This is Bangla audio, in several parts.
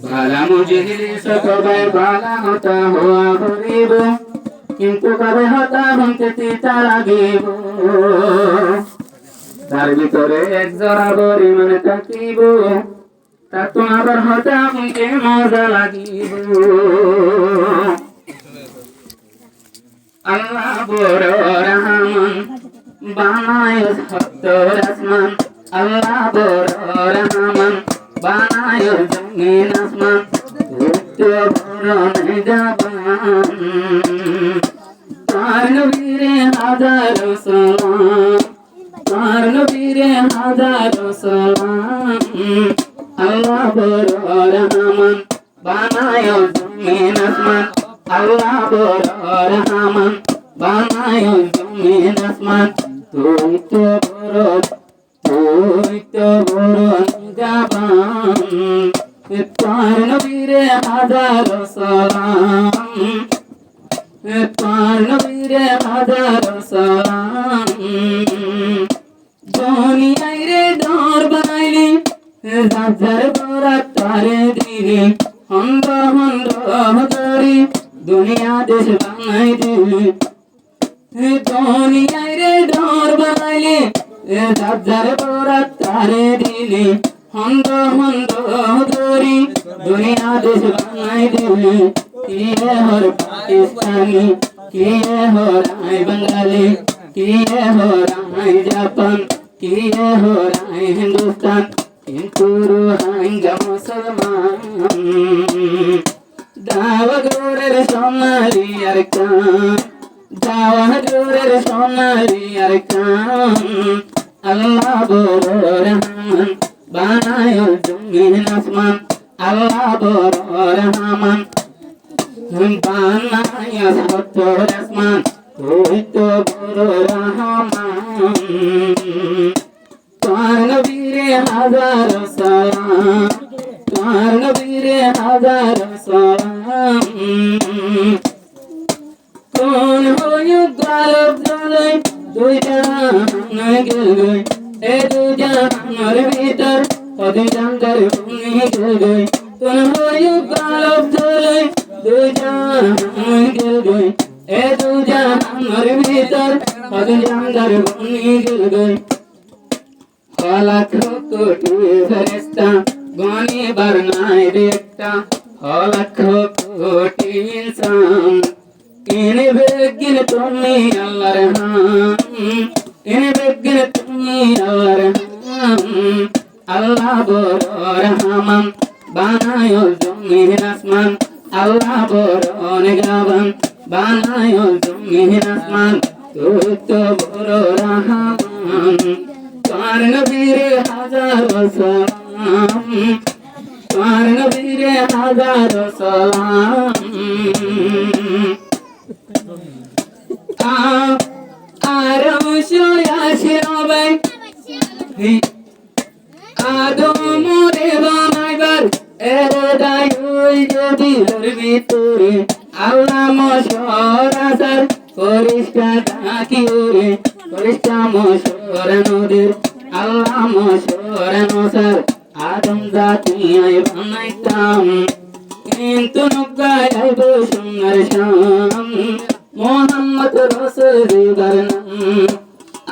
बाला मुझे सकबे बाला होता हुआ गरीब किंतु कबे होता हमके तीता লাগিব তার ভিতরে এক জোড়া বড়ি মানে থাকিব তা তোমার হতা আমাকে মজা লাগিব আল্লাহ বড় রহমান বানায় সত্তর আসমান আল্লাহ বড় রহমান বানায় জমিন আসমান উত্তর বড় নিজাবান তার নবীরে হাজার সালাম তার নবীরে হাজার সালাম আল্লাহ বড় রহমান বানায় জমিন আসমান আল্লাহ বড় রহমান বানায় জমিন আসমান তুই তো বড় নিজাবান তার নবীরে হাজার সালাম তার নবীরে হাজার সালাম দুনিয়ায় রে ডর বানাইলি হাজার বড় তারে দিলি হন্দ হন্দ হরি দুনিয়া দেশ বানাই দিলি দুনিয়ায় রে ডর বানাইলি হাজার বড় তারে দিলি হন্দ হন্দ হরি দুনিয়া দেশ বানাই দিলি কিয়ে হর পাকিস্তানি কিয়ে হর আই বাঙালি কিয়ে হর আই জাপান কিয়ে হর আই হিন্দুস্তান কিন্তু রোহিঙ্গা মুসলমান দাওয়াগোরের সোনালি আর কান দাওয়াগোরের সোনালি আর কান আল্লাহ বড় রহমান বানায় জমিন আসমান আল্লাহ বড় রহমান বানায় সত্তর আসমান তুই তো বড় রহমান তার নবীরে হাজার সালাম তার নবীরে হাজার সালাম কোন হয়ে গালব জলে দুই জাহান গেল এ দুই জাহানের ভিতর কদি জানদার ভূমি গেল কোন হয়ে গালব জলে দুই জাহান গেল এ দুই জাহানের ভিতর কদি জানদার ভূমি গেল লাখ কোটি ফেরেশতা গনি বরনায় দেখতা লাখ কোটি ইনসান ইনে বেগিন তুমি আল্লাহর হাম ইনে বেগিন তুমি আল্লাহর হাম আল্লাহ বড় রহমান বানায় জমিন আসমান আল্লাহ বড় নিজাবান বানায় জমিন আসমান তুই তো বড় রহমান তার নবীরে হাজার সালাম তার নবীরে হাজার সালাম আর আসিরবে আদম রে বানাইবার এর দায়ুই যদি ভিতরে আল্লাহ মশরাসার ফরিস্তা ডাকি ওরে ফরিস্তা মশরা নদীর আল্লাহ মশরা নসার আদম জাতি আই বানাইতাম কিন্তু নগায় আইব সোনার শাম মোহাম্মদ রাসূল দিদার নাম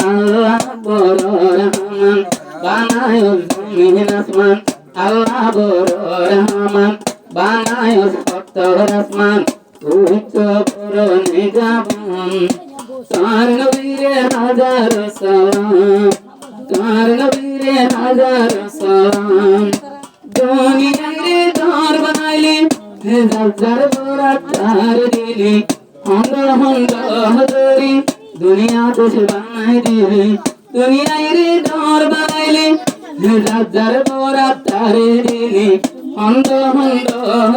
আল্লাহ বড় রহমান বানায় জমিন আসমান আল্লাহ বড় রহমান বানায় সত্তর আসমান তুই তো বড় নিজাবান তার নবীরে হাজার সালাম তার নবীরে হাজার সালাম দুনিয়ায় রে ডর বানাইলি হাজার বড় তার দিলি হন্দ হন্দ হরি দুনিয়া দেশ বানাই দিলি দুনিয়ায় রে ডর বানাইলি হাজার বড় তারে দিলি হন্দ হন্দ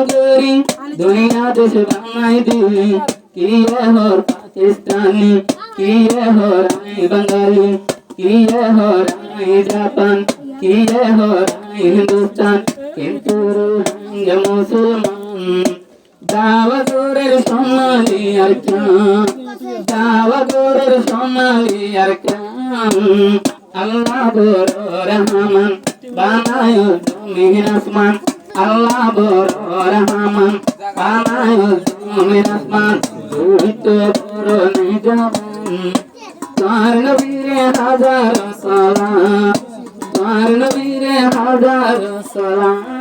হরি দুনিয়া দেশ বানাই দিলি কিয়ে হর পাকিস্তানি কিয়ে হর আই বাঙালি কিয়ে হর আই জাপান কিয়ে হর আই হিন্দুস্তান কিন্তু রোহিঙ্গা মুসলমান দাওয়াগোরের সোনালি আর কান দাওয়াগোরের সোনালি আর কান আল্লাহ বড় রহমান বানায় জমিন আসমান আল্লাহ বড় রহমান বানায় জমিন আসমান তুই তো বড় নিজামান তার নবীরে হাজার সালাম তার নবীরে হাজার সালাম